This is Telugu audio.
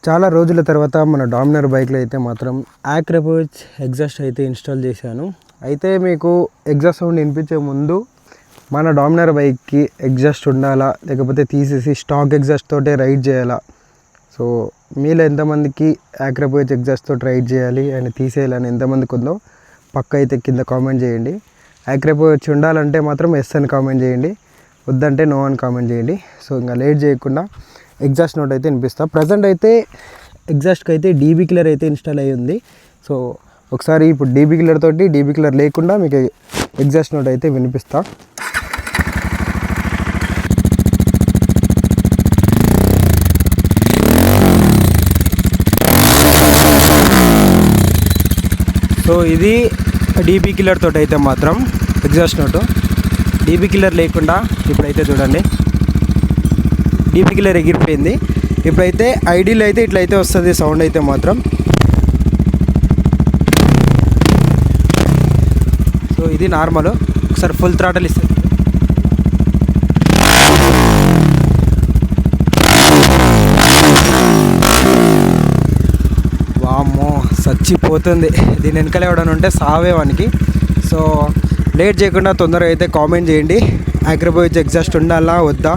చాలా రోజుల తర్వాత మన డామినర్ బైక్లో అయితే మాత్రం యాక్రపోచ్ ఎగ్జాస్ట్ అయితే ఇన్స్టాల్ చేశాను. అయితే మీకు ఎగ్జాస్ట్ సౌండ్ వినిపించే ముందు మన డామినర్ బైక్కి ఎగ్జాస్ట్ ఉండాలా లేకపోతే తీసేసి స్టాక్ ఎగ్జాస్ట్ తోటే రైడ్ చేయాలా? సో మీలో ఎంతమందికి యాక్రపోచ్ ఎగ్జాస్ట్ తోటి రైడ్ చేయాలి అండ్ తీసేయాలని ఎంతమందికి ఉందో పక్క అయితే కింద కామెంట్ చేయండి. యాక్రపోచ్ ఉండాలంటే మాత్రం ఎస్ అని కామెంట్ చేయండి, వద్దంటే నో అని కామెంట్ చేయండి. సో ఇంకా లేట్ చేయకుండా ఎగ్జాస్ట్ నోట్ అయితే వినిపిస్తా. ప్రజెంట్ అయితే ఎగ్జాస్ట్కి అయితే డీబీ కిల్లర్ అయితే ఇన్స్టాల్ అయ్యి ఉంది. సో ఒకసారి ఇప్పుడు డీబీ కిల్లర్ తోటి డీబీ కిల్లర్ లేకుండా మీకు ఎగ్జాస్ట్ నోట్ అయితే వినిపిస్తా. సో ఇది డీబీ కిల్లర్ తోటి అయితే మాత్రం ఎగ్జాస్ట్ నోటు. డీబీ కిల్లర్ లేకుండా ఇప్పుడైతే చూడండి డీబీ కిల్లర్ ఎగిరిపోయింది. ఇప్పుడైతే ఐడీలో అయితే ఇట్లయితే వస్తుంది సౌండ్ అయితే మాత్రం. సో ఇది నార్మల్. ఒకసారి ఫుల్ థ్రాటల్ ఇస్తుంది. వామ్మో చచ్చిపోతుంది. దీని వెనకాల ఎవడని ఉంటే సావేవానికి. సో లేట్ చేయకుండా తొందరగా అయితే కామెంట్ చేయండి, యాక్రపోచ్ ఎగ్జాస్ట్ ఉండాలా వద్దా?